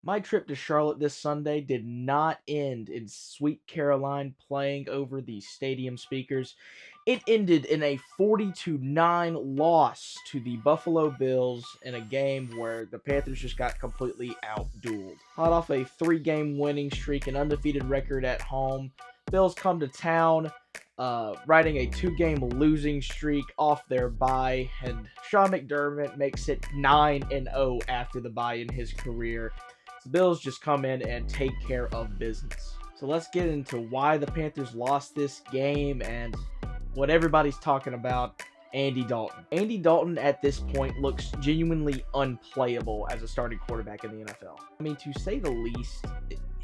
My trip to Charlotte this Sunday did not end in Sweet Caroline playing over the stadium speakers. It ended in a 40-9 loss to the Buffalo Bills in a game where the Panthers just got completely outdueled. Hot off a 3-game winning streak and undefeated record at home, Bills come to town, riding a 2-game losing streak off their bye, and Sean McDermott makes it 9-0 after the bye in his career. The Bills just come in and take care of business. So let's get into why the Panthers lost this game and what everybody's talking about, Andy Dalton. Andy Dalton at this point looks genuinely unplayable as a starting quarterback in the NFL. I mean, to say the least,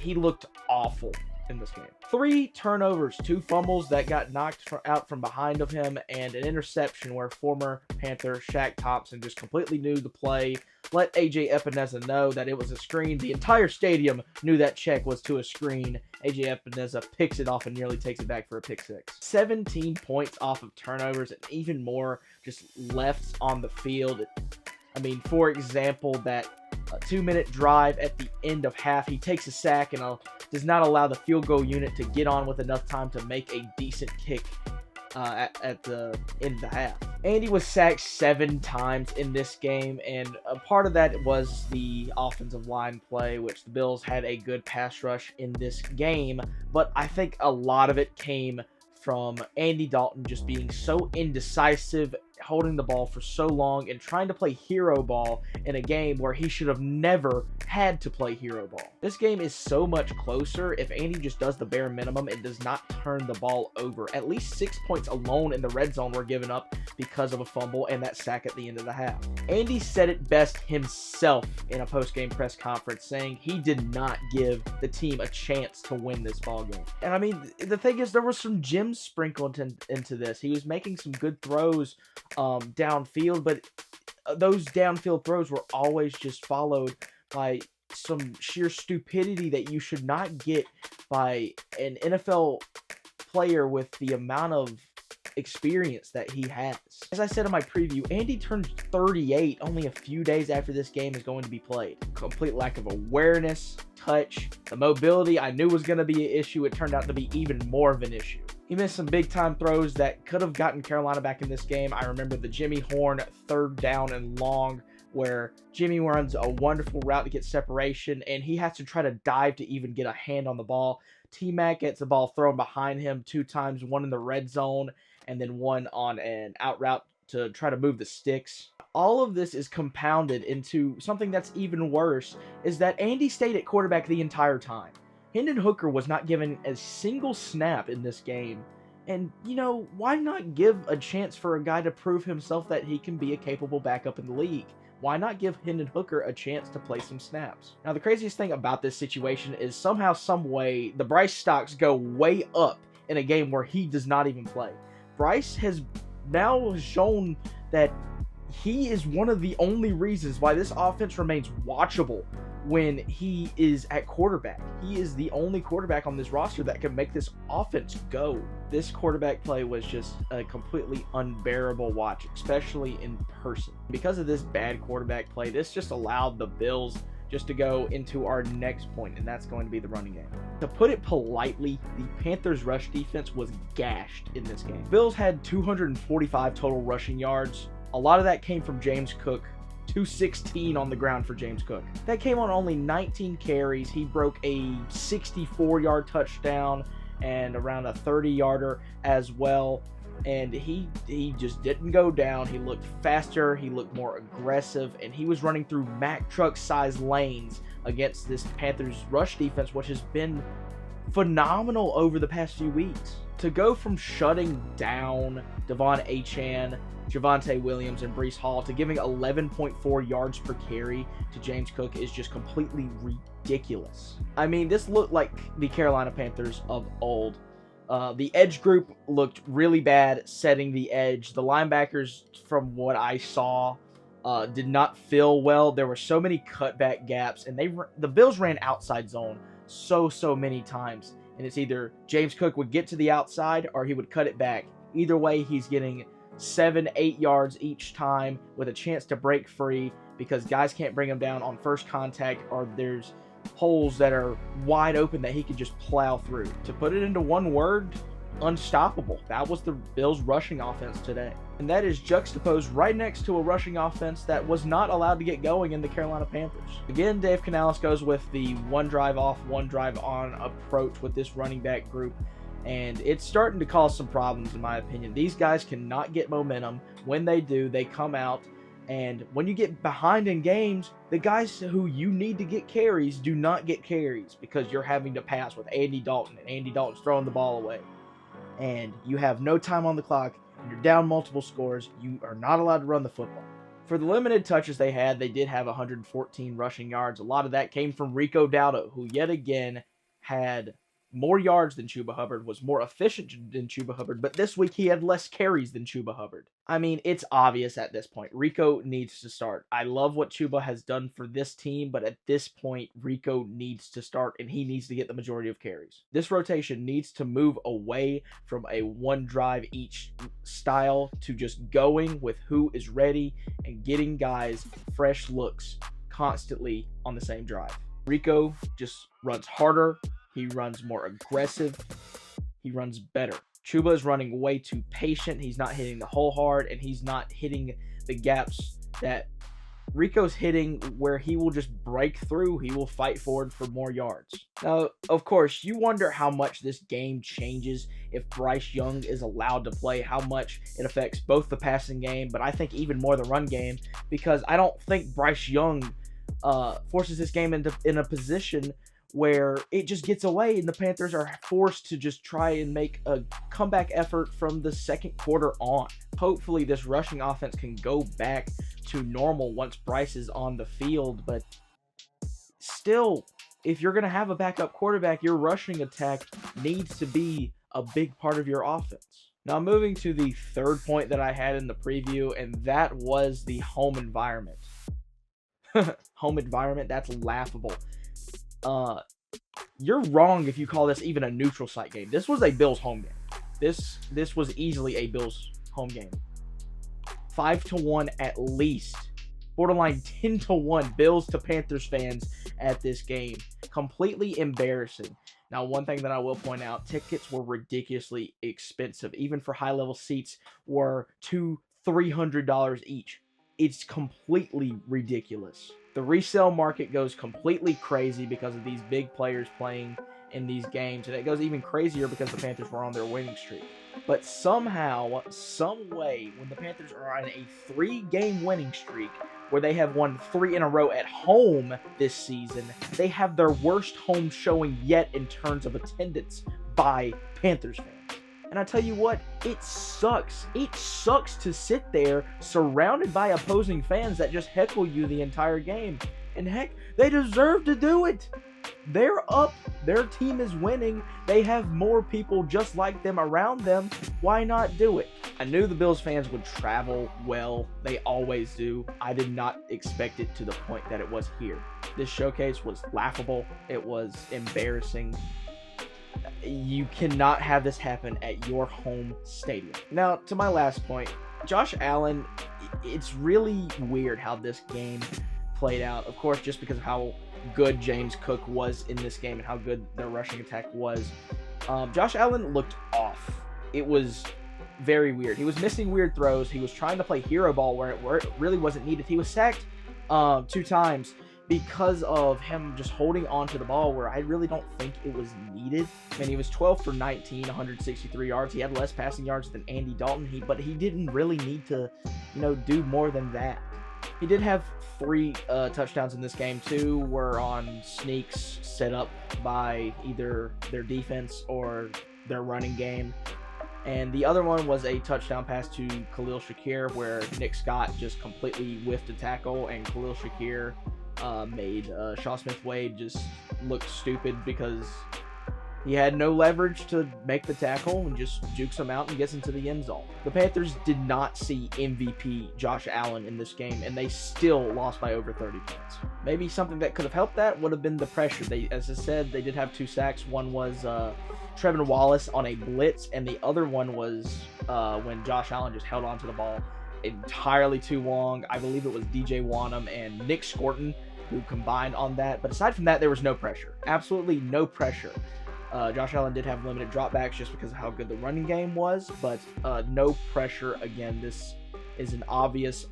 he looked awful in this game. 3 turnovers, 2 fumbles that got knocked out from behind of him, and an interception where former Panther Shaq Thompson just completely knew the play, let AJ Epineza know that it was a screen. The entire stadium knew that check was to a screen. AJ Epineza picks it off and nearly takes it back for a pick six. 17 points off of turnovers and even more just left on the field. I mean, for example, that 2-minute drive at the end of half, he takes a sack and does not allow the field goal unit to get on with enough time to make a decent kick at the end of the half. Andy was sacked 7 times in this game, and a part of that was the offensive line play, which the Bills had a good pass rush in this game, but I think a lot of it came from Andy Dalton just being so indecisive, holding the ball for so long, and trying to play hero ball in a game where he should have never had to play hero ball. This game is so much closer if Andy just does the bare minimum and does not turn the ball over. At least 6 points alone in the red zone were given up because of a fumble and that sack at the end of the half. Andy said it best himself in a post-game press conference, saying he did not give the team a chance to win this ball game. And I mean, the thing is, there was some gems sprinkled into this. He was making some good throws downfield, but those downfield throws were always just followed by some sheer stupidity that you should not get by an NFL player with the amount of experience that he has. As I said in my preview, Andy turned 38 only a few days after this game is going to be played. Complete lack of awareness, touch, the mobility I knew was going to be an issue. It turned out to be even more of an issue. He missed some big-time throws that could have gotten Carolina back in this game. I remember the Jimmy Horn 3rd down and long, where Jimmy runs a wonderful route to get separation, and he has to try to dive to even get a hand on the ball. T-Mac gets the ball thrown behind him 2 times, one in the red zone, and then one on an out route to try to move the sticks. All of this is compounded into something that's even worse, is that Andy stayed at quarterback the entire time. Hendon Hooker was not given a single snap in this game. And, you know, why not give a chance for a guy to prove himself that he can be a capable backup in the league? Why not give Hendon Hooker a chance to play some snaps? Now, the craziest thing about this situation is somehow, some way, the Bryce stocks go way up in a game where he does not even play. Bryce has now shown that he is one of the only reasons why this offense remains watchable when he is at quarterback. He is the only quarterback on this roster that can make this offense go. This quarterback play was just a completely unbearable watch, especially in person. Because of this bad quarterback play, this just allowed the Bills just to go into our next point, and that's going to be the running game. To put it politely, the Panthers' rush defense was gashed in this game. Bills had 245 total rushing yards. A lot of that came from James Cook. 216 on the ground for James Cook. That came on only 19 carries. He broke a 64-yard touchdown and around a 30-yarder as well. And he just didn't go down. He looked faster, he looked more aggressive, and he was running through Mack truck-sized lanes against this Panthers rush defense, which has been phenomenal over the past few weeks. To go from shutting down Devon Achane, Javonte Williams, and Breece Hall to giving 11.4 yards per carry to James Cook is just completely ridiculous. I mean, this looked like the Carolina Panthers of old. The edge group looked really bad setting the edge. The linebackers, from what I saw, did not feel well. There were so many cutback gaps, and the Bills ran outside zone so many times. And it's either James Cook would get to the outside or he would cut it back. Either way, he's getting 7-8 yards each time with a chance to break free because guys can't bring him down on first contact, or there's holes that are wide open that he could just plow through. To put it into one word, unstoppable. That was the Bills' rushing offense today. And that is juxtaposed right next to a rushing offense that was not allowed to get going in the Carolina Panthers. Again, Dave Canales goes with the one drive off, one drive on approach with this running back group. And it's starting to cause some problems, in my opinion. These guys cannot get momentum. When they do, they come out. And when you get behind in games, the guys who you need to get carries do not get carries because you're having to pass with Andy Dalton. And Andy Dalton's throwing the ball away. And you have no time on the clock. And you're down multiple scores. You are not allowed to run the football. For the limited touches they had, they did have 114 rushing yards. A lot of that came from Rico Dowdle, who yet again had more yards than Chuba Hubbard, was more efficient than Chuba Hubbard, but this week he had less carries than Chuba Hubbard. I mean, it's obvious at this point. Rico needs to start. I love what Chuba has done for this team, but at this point, Rico needs to start, and he needs to get the majority of carries. This rotation needs to move away from a one drive each style to just going with who is ready and getting guys fresh looks constantly on the same drive. Rico just runs harder. He runs more aggressive. He runs better. Chuba is running way too patient. He's not hitting the hole hard, and he's not hitting the gaps that Rico's hitting where he will just break through. He will fight forward for more yards. Now, of course, you wonder how much this game changes if Bryce Young is allowed to play, how much it affects both the passing game, but I think even more the run game, because I don't think Bryce Young forces this game in a position where it just gets away and the Panthers are forced to just try and make a comeback effort from the second quarter on. Hopefully this rushing offense can go back to normal once Bryce is on the field, but still, if you're going to have a backup quarterback, your rushing attack needs to be a big part of your offense. Now moving to the third point that I had in the preview, and that was the home environment. Home environment, that's laughable. You're wrong if you call this even a neutral site game. This was a Bills home game. This was easily a Bills home game. 5-1 at least. Borderline 10-1 Bills to Panthers fans at this game. Completely embarrassing. Now, one thing that I will point out, tickets were ridiculously expensive. Even for high-level seats were $200-300 each. It's completely ridiculous. The resale market goes completely crazy because of these big players playing in these games, and it goes even crazier because the Panthers were on their winning streak. But somehow, some way, when the Panthers are on a 3-game winning streak, where they have won 3 in a row at home this season, they have their worst home showing yet in terms of attendance by Panthers fans. And I tell you what, it sucks. It sucks to sit there surrounded by opposing fans that just heckle you the entire game. And heck, they deserve to do it. They're up. Their team is winning. They have more people just like them around them. Why not do it? I knew the Bills fans would travel well. They always do. I did not expect it to the point that it was here. This showcase was laughable. It was embarrassing. You cannot have this happen at your home stadium. Now, to my last point, Josh Allen, it's really weird how this game played out. Of course, just because of how good James Cook was in this game and how good their rushing attack was. Josh Allen looked off. It was very weird. He was missing weird throws. He was trying to play hero ball where it really wasn't needed. He was sacked 2 times because of him just holding on to the ball where I really don't think it was needed. I mean, he was 12 for 19, 163 yards. He had less passing yards than Andy Dalton, but he didn't really need to, do more than that. He did have 3 touchdowns in this game. 2 were on sneaks set up by either their defense or their running game. And the other one was a touchdown pass to Khalil Shakir where Nick Scott just completely whiffed a tackle, and Khalil Shakir made Shaw Smith-Wade just look stupid because he had no leverage to make the tackle and just jukes him out and gets into the end zone. The Panthers did not see MVP Josh Allen in this game, and they still lost by over 30 points. Maybe something that could have helped that would have been the pressure. As I said, they did have 2 sacks. One was Trevin Wallace on a blitz, and the other one was when Josh Allen just held on to the ball entirely too long. I believe it was DJ Wanham and Nick Scorton who combined on that. But aside from that, there was no pressure. Absolutely no pressure. Josh Allen did have limited dropbacks just because of how good the running game was, but no pressure. Again, this is an obvious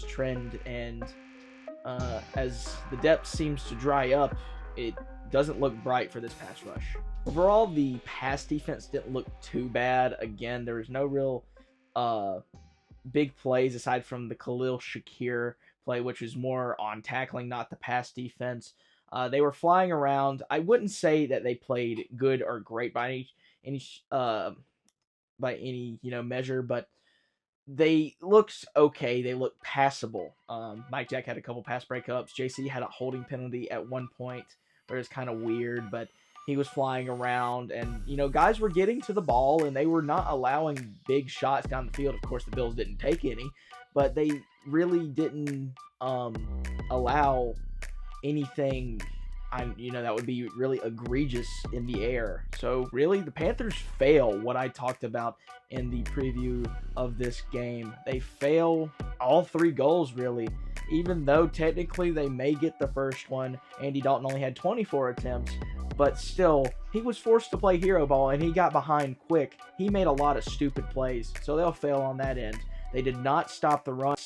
trend, and as the depth seems to dry up, it doesn't look bright for this pass rush. Overall, the pass defense didn't look too bad. Again, there was no real big plays aside from the Khalil Shakir play, which was more on tackling, not the pass defense. They were flying around. I wouldn't say that they played good or great by any measure, but they looked okay. They looked passable. Mike Jack had a couple pass breakups. JC had a holding penalty at one point, where it's kind of weird, but he was flying around, and guys were getting to the ball, and they were not allowing big shots down the field. Of course, the Bills didn't take any, but they really didn't allow anything that would be really egregious in the air. So really, the Panthers fail what I talked about in the preview of this game. They fail all 3 goals, really. Even though technically they may get the first one, Andy Dalton only had 24 attempts, but still, he was forced to play hero ball, and he got behind quick. He made a lot of stupid plays, so they'll fail on that end. They did not stop the run,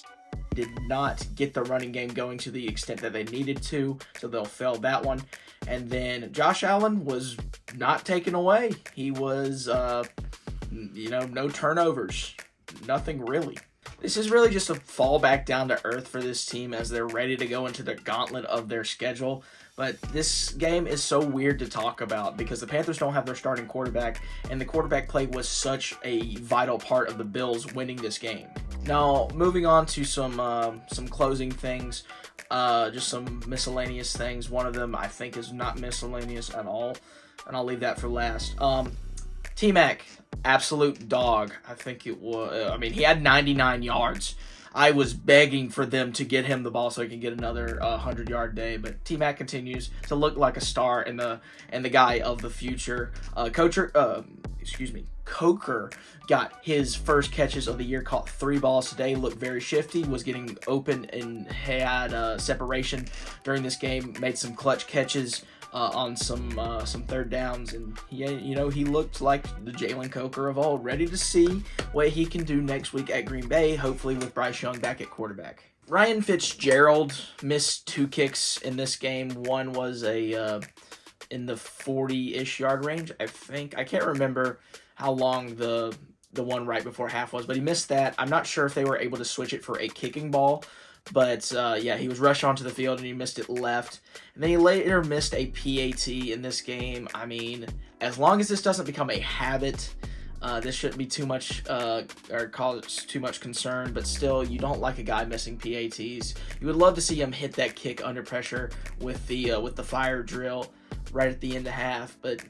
did not get the running game going to the extent that they needed to, so they'll fail that one. And then Josh Allen was not taken away. He was, no turnovers, nothing really. This is really just a fall back down to earth for this team as they're ready to go into the gauntlet of their schedule. But this game is so weird to talk about because the Panthers don't have their starting quarterback, and the quarterback play was such a vital part of the Bills winning this game. Now, moving on to some closing things, just some miscellaneous things. One of them I think is not miscellaneous at all, and I'll leave that for last. T-Mac, absolute dog. I think it was. He had 99 yards. I was begging for them to get him the ball so he can get another 100-yard day, but T-Mac continues to look like a star and the guy of the future. Coker got his first catches of the year, caught 3 balls today, looked very shifty, was getting open and had separation during this game, made some clutch catches on some third downs, and he looked like the Jalen Coker of old, ready to see what he can do next week at Green Bay, hopefully with Bryce Young back at quarterback. Ryan Fitzgerald missed 2 kicks in this game. One was in the 40-ish yard range, I think. I can't remember how long the one right before half was, but he missed that. I'm not sure if they were able to switch it for a kicking ball, but he was rushed onto the field and he missed it left. And then he later missed a PAT in this game. As long as this doesn't become a habit, this shouldn't be too much or cause too much concern, but still, you don't like a guy missing PATs. You would love to see him hit that kick under pressure with the fire drill right at the end of half, but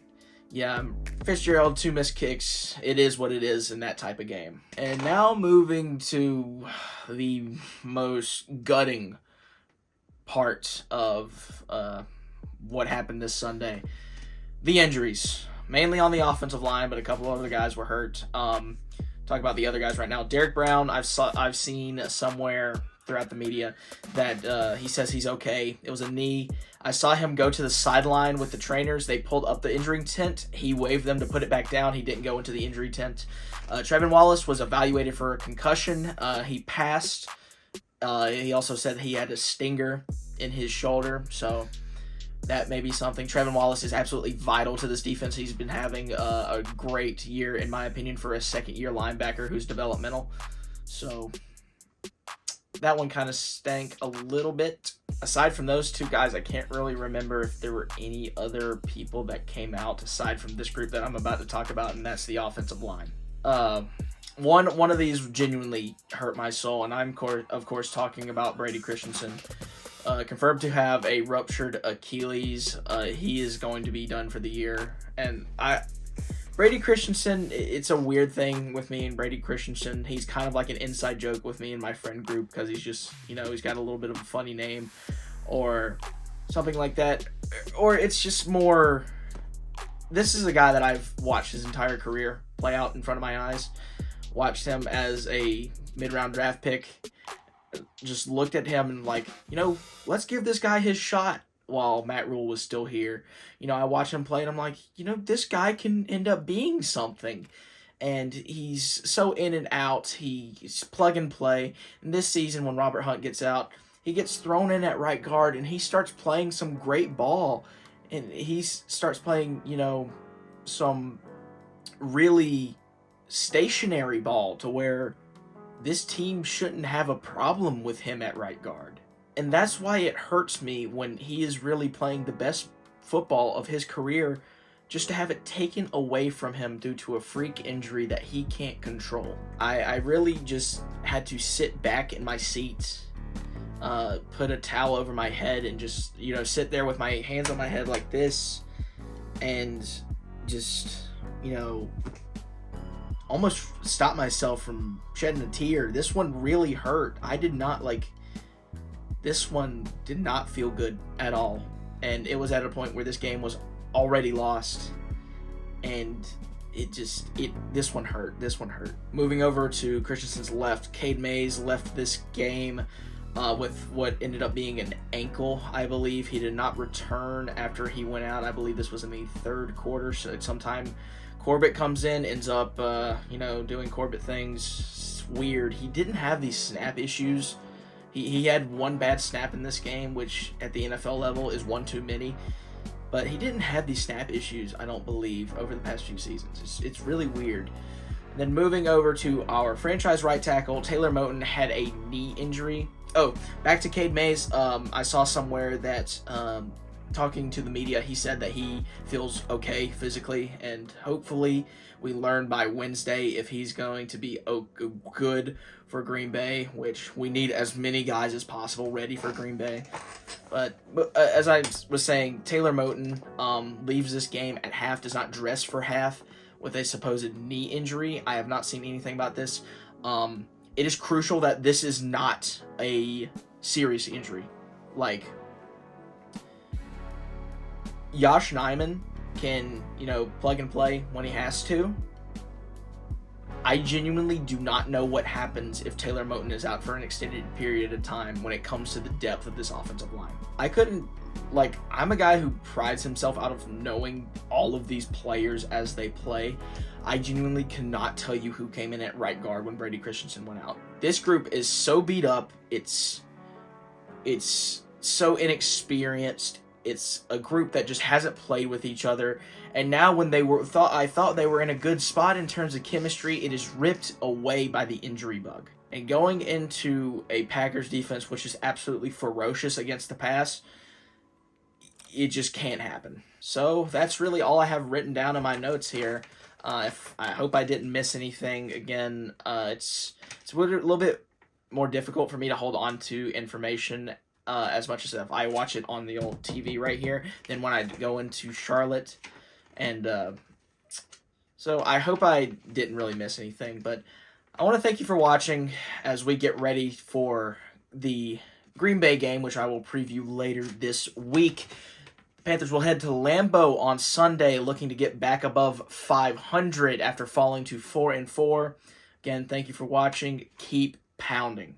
yeah, Fitzgerald, 2 missed kicks. It is what it is in that type of game. And now moving to the most gutting part of what happened this Sunday. The injuries. Mainly on the offensive line, but a couple of other guys were hurt. Talk about the other guys right now. Derek Brown, I've seen somewhere throughout the media that he says he's okay. It was a knee. I saw him go to the sideline with the trainers. They pulled up the injury tent. He waved them to put it back down. He didn't go into the injury tent. Trevin Wallace was evaluated for a concussion. He passed. He also said he had a stinger in his shoulder, so that may be something. Trevin Wallace is absolutely vital to this defense. He's been having a great year, in my opinion, for a second-year linebacker who's developmental. So that one kind of stank a little bit. Aside from those 2 guys, I can't really remember if there were any other people that came out aside from this group that I'm about to talk about, and that's the offensive line. One of these genuinely hurt my soul, and I'm, of course, talking about Brady Christensen. Confirmed to have a ruptured Achilles. He is going to be done for the year. And Brady Christensen, it's a weird thing with me and Brady Christensen. He's kind of like an inside joke with me and my friend group because he's just, he's got a little bit of a funny name or something like that. Or it's just more, this is a guy that I've watched his entire career play out in front of my eyes. Watched him as a mid-round draft pick, just looked at him and like, let's give this guy his shot while Matt Rule was still here. I watched him play and I'm like, this guy can end up being something. And he's so in and out. He's plug and play. And this season when Robert Hunt gets out, he gets thrown in at right guard and he starts playing some great ball. And he starts playing, some really stationary ball to where this team shouldn't have a problem with him at right guard. And that's why it hurts me when he is really playing the best football of his career just to have it taken away from him due to a freak injury that he can't control. I really just had to sit back in my seat, put a towel over my head and just, sit there with my hands on my head like this and just, almost stop myself from shedding a tear. This one really hurt. This one did not feel good at all. And it was at a point where this game was already lost. And this one hurt. Moving over to Christensen's left, Cade Mays left this game with what ended up being an ankle, I believe. He did not return after he went out. I believe this was in the third quarter. So sometime Corbett comes in, ends up, doing Corbett things. It's weird. He didn't have these snap issues. He had one bad snap in this game, which at the NFL level is one too many. But he didn't have these snap issues, I don't believe, over the past few seasons. It's really weird. Then moving over to our franchise right tackle, Taylor Moton had a knee injury. Oh, back to Cade Mays. I saw somewhere that talking to the media, he said that he feels okay physically, and hopefully we learn by Wednesday if he's going to be good for Green Bay, which we need as many guys as possible ready for Green Bay. But as I was saying, Taylor Moton leaves this game at half, does not dress for half with a supposed knee injury. I have not seen anything about this. It is crucial that this is not a serious injury. Like, Josh Nijman can, plug and play when he has to. I genuinely do not know what happens if Taylor Moton is out for an extended period of time when it comes to the depth of this offensive line. I'm a guy who prides himself out of knowing all of these players as they play. I genuinely cannot tell you who came in at right guard when Brady Christensen went out. This group is so beat up. It's so inexperienced. It's a group that just hasn't played with each other. And now when I thought they were in a good spot in terms of chemistry, it is ripped away by the injury bug. And going into a Packers defense, which is absolutely ferocious against the pass, it just can't happen. So that's really all I have written down in my notes here. I hope I didn't miss anything. Again, it's a little bit more difficult for me to hold on to information as much as if I watch it on the old TV right here than when I go into Charlotte. And so I hope I didn't really miss anything. But I want to thank you for watching as we get ready for the Green Bay game, which I will preview later this week. Panthers will head to Lambeau on Sunday, looking to get back above 500 after falling to 4-4. Again, thank you for watching. Keep pounding.